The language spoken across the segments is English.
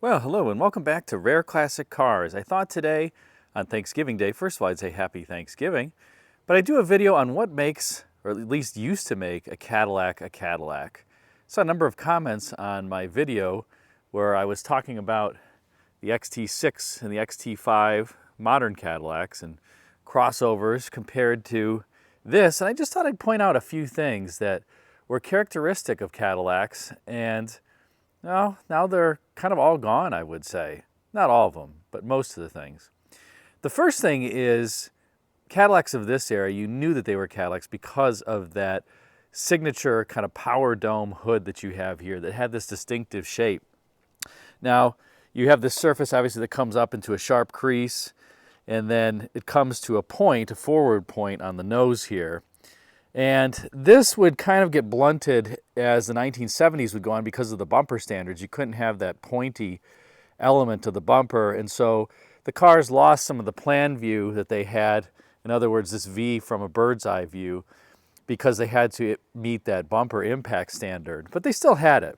Well, hello and welcome back to Rare Classic Cars. I thought today, on Thanksgiving Day, first of all, I'd say Happy Thanksgiving, but I do a video on what makes, or at least used to make, a Cadillac a Cadillac. I saw a number of comments on my video where I was talking about the XT6 and the XT5 modern Cadillacs and crossovers compared to this, and I just thought I'd point out a few things that were characteristic of Cadillacs, and no, now they're kind of all gone, I would say. Not all of them, but most of the things. The first thing is Cadillacs of this era, you knew that they were Cadillacs because of that signature kind of power dome hood that you have here that had this distinctive shape. Now, you have this surface obviously that comes up into a sharp crease, and then it comes to a point, a forward point on the nose here. And this would kind of get blunted as the 1970s would go on because of the bumper standards. You couldn't have that pointy element to the bumper, and so the cars lost some of the plan view that they had. In other words, this V from a bird's eye view, because they had to meet that bumper impact standard. But they still had it.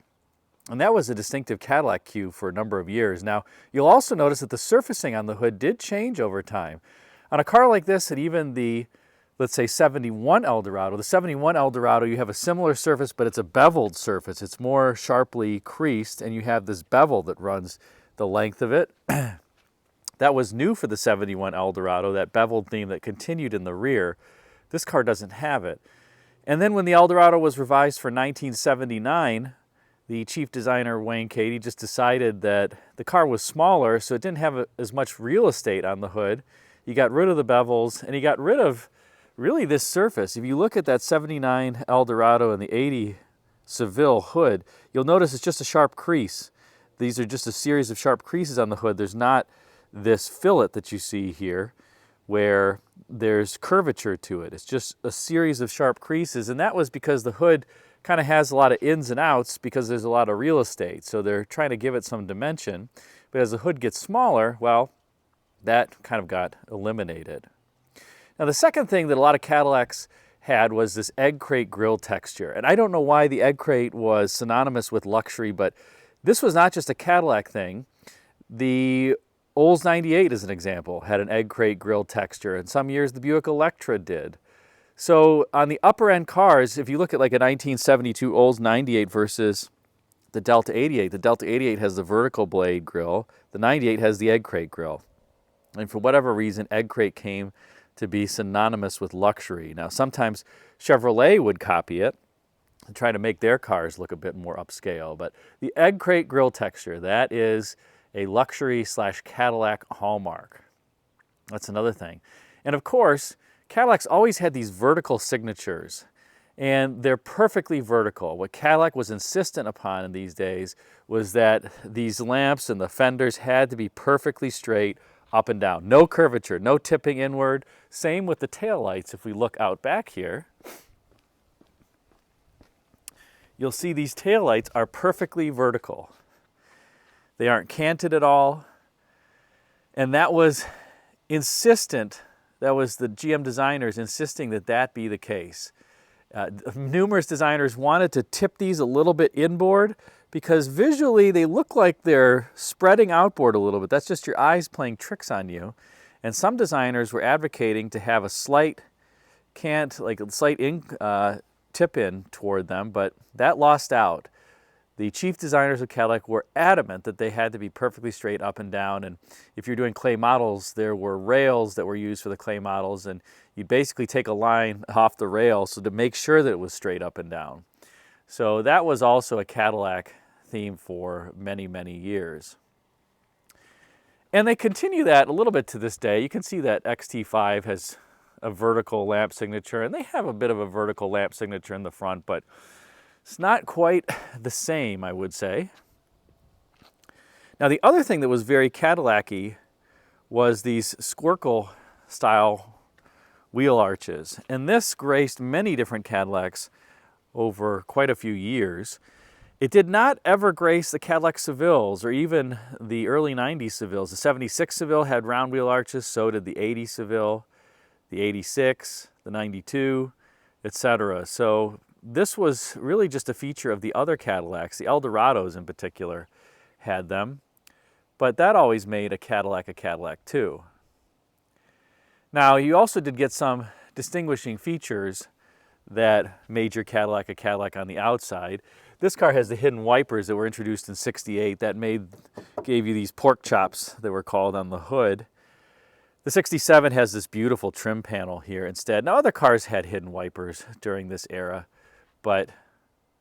And that was a distinctive Cadillac cue for a number of years. Now, you'll also notice that the surfacing on the hood did change over time. On a car like this, and even the let's say 71 Eldorado. The 71 Eldorado, you have a similar surface, but it's a beveled surface. It's more sharply creased, and you have this bevel that runs the length of it. That was new for the 71 Eldorado, that beveled theme that continued in the rear. This car doesn't have it. And then when the Eldorado was revised for 1979, the chief designer, Wayne Cady, just decided that the car was smaller, so it didn't have as much real estate on the hood. He got rid of the bevels, and he got rid of really this surface. If you look at that 79 Eldorado and the 80 Seville hood, you'll notice it's just a sharp crease. These are just a series of sharp creases on the hood. There's not this fillet that you see here where there's curvature to it. It's just a series of sharp creases, and that was because the hood kind of has a lot of ins and outs because there's a lot of real estate. So they're trying to give it some dimension. But as the hood gets smaller, well, that kind of got eliminated. Now, the second thing that a lot of Cadillacs had was this egg crate grille texture. And I don't know why the egg crate was synonymous with luxury, but this was not just a Cadillac thing. The Olds 98, as an example, had an egg crate grille texture, and some years the Buick Electra did. So on the upper end cars, if you look at like a 1972 Olds 98 versus the Delta 88, the Delta 88 has the vertical blade grille, the 98 has the egg crate grille. And for whatever reason, egg crate came to be synonymous with luxury. Now, sometimes Chevrolet would copy it and try to make their cars look a bit more upscale, but the egg crate grille texture, that is a luxury / Cadillac hallmark. That's another thing. And of course, Cadillacs always had these vertical signatures, and they're perfectly vertical. What Cadillac was insistent upon in these days was that these lamps and the fenders had to be perfectly straight up and down. No curvature, no tipping inward. Same with the taillights. If we look out back here, you'll see these taillights are perfectly vertical. They aren't canted at all. And that was insistent. That was the GM designers insisting that that be the case. Numerous designers wanted to tip these a little bit inboard because visually they look like they're spreading outboard a little bit. That's just your eyes playing tricks on you. And some designers were advocating to have a slight tip in toward them, but that lost out. The chief designers of Cadillac were adamant that they had to be perfectly straight up and down. And if you're doing clay models, there were rails that were used for the clay models, and you'd basically take a line off the rail so to make sure that it was straight up and down. So that was also a Cadillac theme for many, many years. And they continue that a little bit to this day. You can see that XT5 has a vertical lamp signature, and they have a bit of a vertical lamp signature in the front, but it's not quite the same, I would say. Now, the other thing that was very Cadillac-y was these Squircle-style wheel arches. And this graced many different Cadillacs over quite a few years. It did not ever grace the Cadillac Sevilles or even the early 90s Sevilles. The 76 Seville had round wheel arches, so did the 80 Seville, the 86, the 92, etc. So this was really just a feature of the other Cadillacs. The Eldorados in particular had them. but that always made a Cadillac too. Now, you also did get some distinguishing features that made your Cadillac a Cadillac on the outside. This car has the hidden wipers that were introduced in '68 that gave you these pork chops that were called on the hood. The '67 has this beautiful trim panel here instead. Now, other cars had hidden wipers during this era, but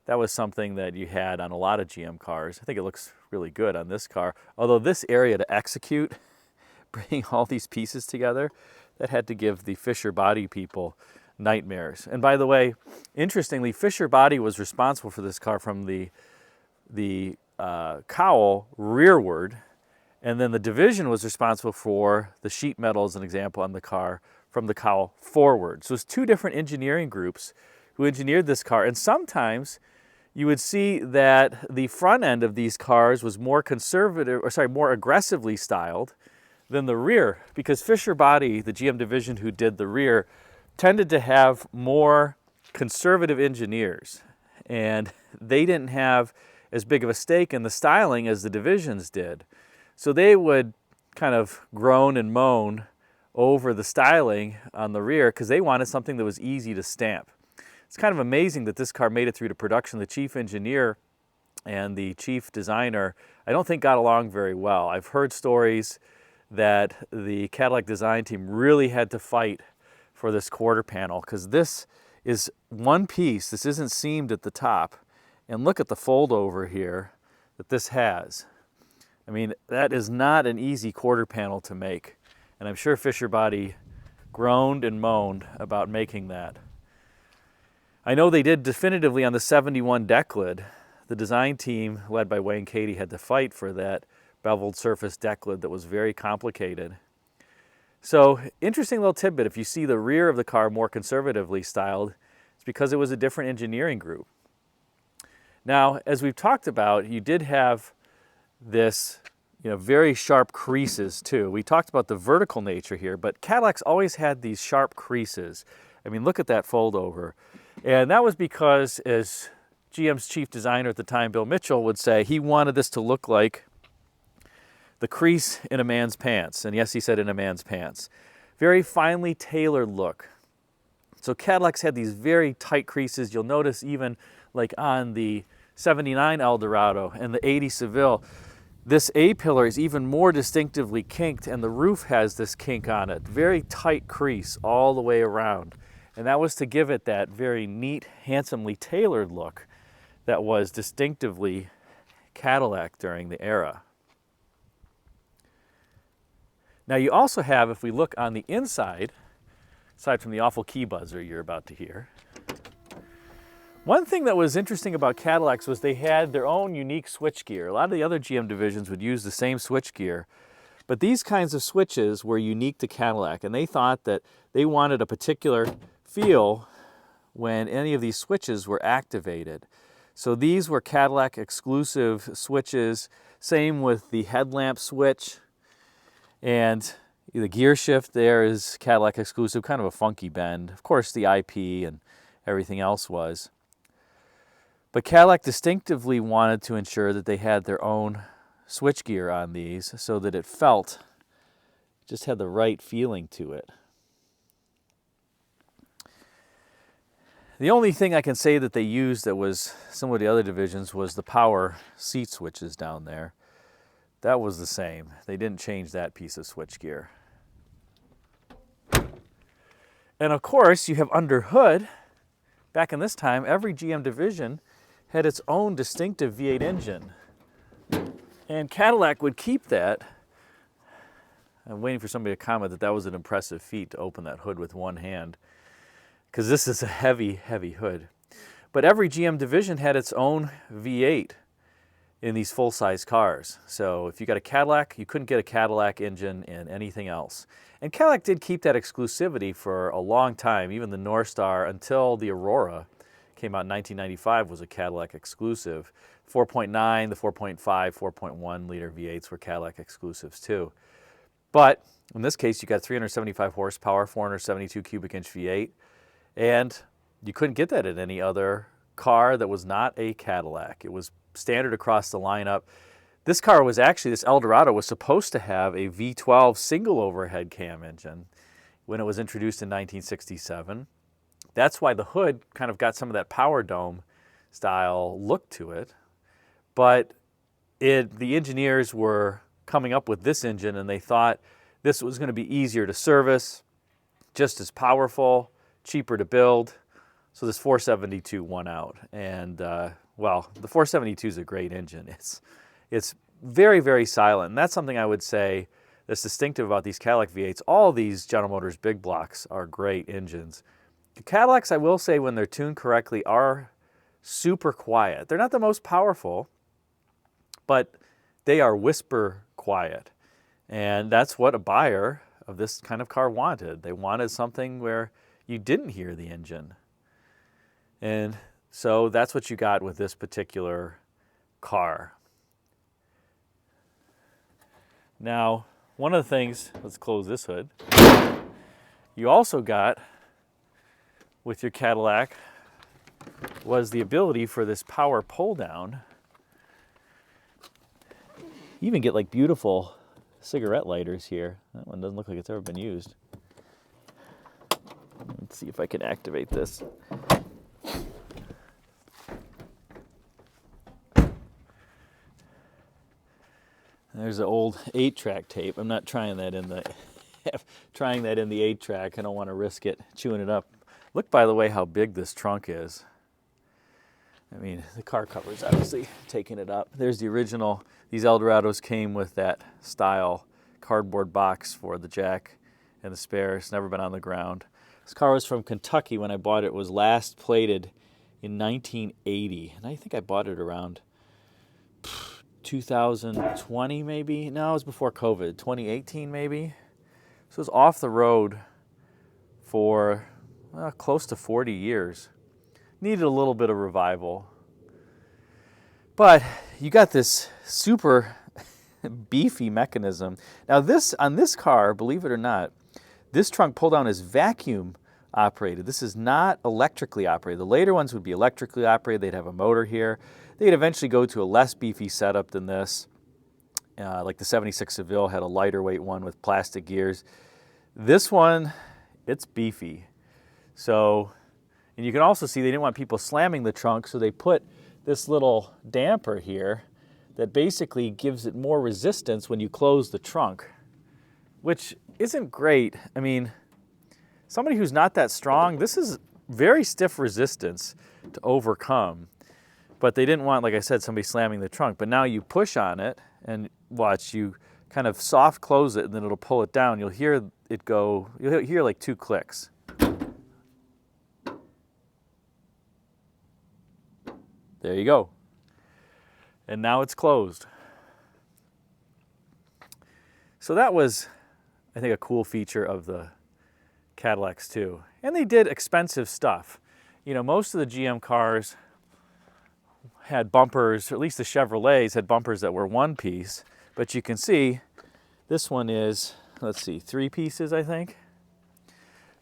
that was something that you had on a lot of GM cars. I think it looks really good on this car. Although this area to execute, bringing all these pieces together, that had to give the Fisher Body people nightmares. And by the way, interestingly, Fisher Body was responsible for this car from the cowl rearward, and then the division was responsible for the sheet metal, as an example, on the car from the cowl forward. So it's two different engineering groups who engineered this car, and sometimes you would see that the front end of these cars was more more aggressively styled than the rear, because Fisher Body, the GM division who did the rear, tended to have more conservative engineers, and they didn't have as big of a stake in the styling as the divisions did. So they would kind of groan and moan over the styling on the rear because they wanted something that was easy to stamp. It's kind of amazing that this car made it through to production. The chief engineer and the chief designer, I don't think got along very well. I've heard stories that the Cadillac design team really had to fight for this quarter panel because this is one piece. This isn't seamed at the top. And look at the fold over here that this has. I mean, that is not an easy quarter panel to make. And I'm sure Fisher Body groaned and moaned about making that. I know they did definitively on the '71 deck lid. The design team, led by Wayne Cady, had to fight for that beveled surface deck lid that was very complicated. So, interesting little tidbit, if you see the rear of the car more conservatively styled, it's because it was a different engineering group. Now, as we've talked about, you did have this, very sharp creases too. We talked about the vertical nature here, but Cadillacs always had these sharp creases. I mean, look at that fold over. And that was because, as GM's chief designer at the time, Bill Mitchell, would say, he wanted this to look like the crease in a man's pants. And yes, he said in a man's pants. Very finely tailored look. So Cadillacs had these very tight creases. You'll notice even like on the '79 Eldorado and the '80 Seville, this A-pillar is even more distinctively kinked, and the roof has this kink on it. Very tight crease all the way around. And that was to give it that very neat, handsomely tailored look that was distinctively Cadillac during the era. Now you also have, if we look on the inside, aside from the awful key buzzer you're about to hear, one thing that was interesting about Cadillacs was they had their own unique switchgear. A lot of the other GM divisions would use the same switchgear, but these kinds of switches were unique to Cadillac, and they thought that they wanted a particular feel when any of these switches were activated. So these were Cadillac exclusive switches, same with the headlamp switch, and the gear shift there is Cadillac exclusive, kind of a funky bend. Of course, the IP and everything else was. But Cadillac distinctively wanted to ensure that they had their own switchgear on these so that it just had the right feeling to it. The only thing I can say that they used that was similar to the other divisions was the power seat switches down there. That was the same. They didn't change that piece of switchgear. And of course, you have under hood. Back in this time, every GM division had its own distinctive V8 engine. And Cadillac would keep that. I'm waiting for somebody to comment that that was an impressive feat to open that hood with one hand, because this is a heavy, heavy hood. But every GM division had its own V8 in these full-size cars. So if you got a Cadillac, you couldn't get a Cadillac engine in anything else. And Cadillac did keep that exclusivity for a long time. Even the North Star, until the Aurora came out in 1995, was a Cadillac exclusive. 4.9, the 4.5, 4.1 liter V8s were Cadillac exclusives too. But in this case, you got 375 horsepower, 472 cubic inch V8, and you couldn't get that in any other car that was not a Cadillac. It was standard across the lineup. This car was actually, this Eldorado was supposed to have a V12 single overhead cam engine when it was introduced in 1967. That's why the hood kind of got some of that power dome style look to it. But the engineers were coming up with this engine and they thought this was going to be easier to service, just as powerful, cheaper to build. So this 472 won out. And well, the 472 is a great engine. It's very, very silent. And that's something I would say that's distinctive about these Cadillac V8s. All these General Motors big blocks are great engines. The Cadillacs, I will say, when they're tuned correctly, are super quiet. They're not the most powerful, but they are whisper quiet. And that's what a buyer of this kind of car wanted. They wanted something where you didn't hear the engine. And so that's what you got with this particular car. Now, one of the things, let's close this hood, you also got with your Cadillac was the ability for this power pull down. You even get like beautiful cigarette lighters here. That one doesn't look like it's ever been used. Let's see if I can activate this. There's an old 8-track tape. I'm not trying that in the 8-track. I don't want to risk it chewing it up. Look, by the way, how big this trunk is. I mean, the car cover's obviously taking it up. There's the original. These Eldorados came with that style cardboard box for the jack and the spare. It's never been on the ground. This car was from Kentucky when I bought it. It was last plated in 1980. And I think I bought it around 2020 maybe. No, it was before COVID. 2018 maybe. So it was off the road for close to 40 years. Needed a little bit of revival. But you got this super beefy mechanism. Now on this car, believe it or not, this trunk pull down is vacuum operated. This is not electrically operated. The later ones would be electrically operated. They'd have a motor here. They'd eventually go to a less beefy setup than this. Like the 76 Seville had a lighter weight one with plastic gears. This one, it's beefy. So, and you can also see they didn't want people slamming the trunk, so they put this little damper here that basically gives it more resistance when you close the trunk, which isn't great. I mean, somebody who's not that strong, this is very stiff resistance to overcome. But they didn't want, like I said, somebody slamming the trunk. But now you push on it and watch, you kind of soft close it and then it'll pull it down. You'll hear it go, you'll hear like 2 clicks. There you go. And now it's closed. So that was, I think, a cool feature of the Cadillacs too. And they did expensive stuff. You know, most of the GM cars had bumpers, or at least the Chevrolets had bumpers that were one piece. But you can see this one is, let's see, 3 pieces, I think.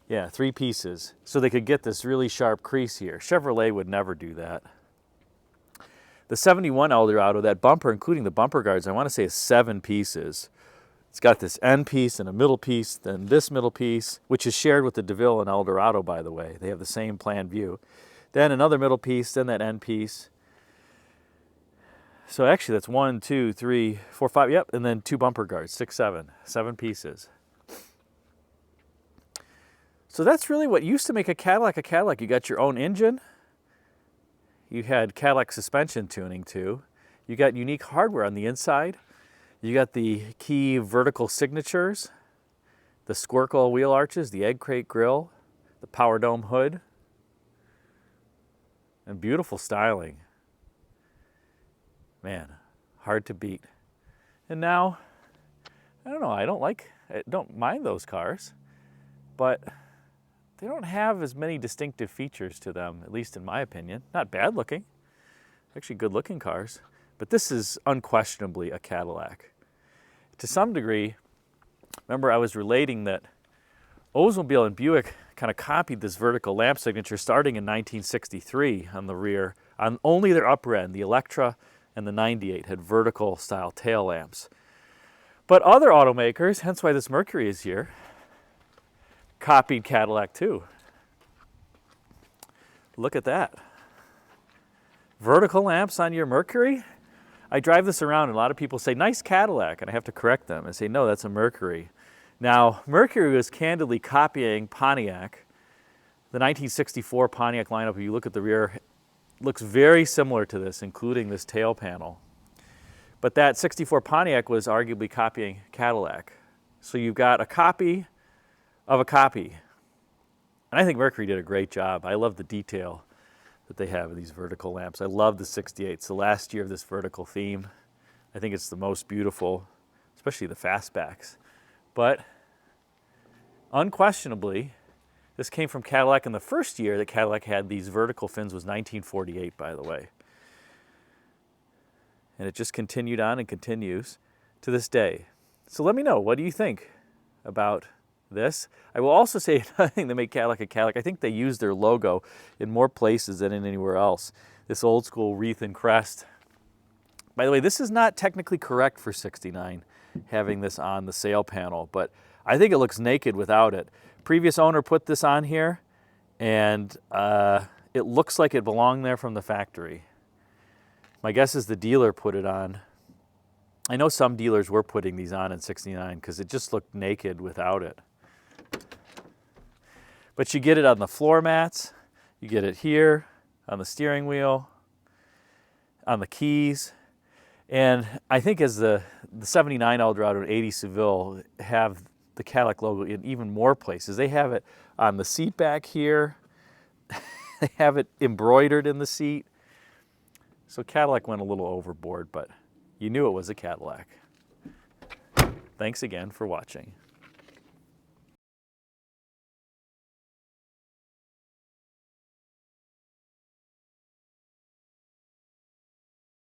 Yeah, 3 pieces. So they could get this really sharp crease here. Chevrolet would never do that. The 71 Eldorado, that bumper, including the bumper guards, I want to say is 7 pieces. It's got this end piece and a middle piece, then this middle piece, which is shared with the Deville and Eldorado, by the way. They have the same plan view. Then another middle piece, then that end piece. So actually that's 1, 2, 3, 4, 5, yep, and then 2 bumper guards, 6, 7 pieces. So that's really what used to make a Cadillac a Cadillac. You got your own engine. You had Cadillac suspension tuning too. You got unique hardware on the inside. You got the key vertical signatures, the Squircle wheel arches, the egg crate grille, the power dome hood, and beautiful styling. Man, hard to beat. And now, I don't know, I don't mind those cars, but they don't have as many distinctive features to them, at least in my opinion. Not bad looking, actually good looking cars, but this is unquestionably a Cadillac. To some degree, remember I was relating that Oldsmobile and Buick kind of copied this vertical lamp signature starting in 1963 on the rear, on only their upper end, the Electra and the 98 had vertical style tail lamps. But other automakers, hence why this Mercury is here, copied Cadillac too. Look at that. Vertical lamps on your Mercury? I drive this around and a lot of people say, nice Cadillac, and I have to correct them and say, no, that's a Mercury. Now, Mercury was candidly copying Pontiac. The 1964 Pontiac lineup, if you look at the rear, looks very similar to this, including this tail panel. But that 64 Pontiac was arguably copying Cadillac. So you've got a copy of a copy. And I think Mercury did a great job. I love the detail that they have in these vertical lamps. I love the 68. It's the last year of this vertical theme. I think it's the most beautiful, especially the fastbacks. But unquestionably, this came from Cadillac, and the first year that Cadillac had these vertical fins was 1948, by the way. And it just continued on and continues to this day. So let me know, what do you think about this? I will also say another thing that made Cadillac a Cadillac. I think they used their logo in more places than in anywhere else. This old school wreath and crest. By the way, this is not technically correct for 69, having this on the sail panel, but I think it looks naked without it. Previous owner put this on here, and it looks like it belonged there from the factory. My guess is the dealer put it on. I know some dealers were putting these on in 69 because it just looked naked without it. But you get it on the floor mats, you get it here, on the steering wheel, on the keys. And I think as the 79 Eldorado and 80 Seville have the Cadillac logo in even more places. They have it on the seat back here. They have it embroidered in the seat. So Cadillac went a little overboard, but you knew it was a Cadillac. Thanks again for watching.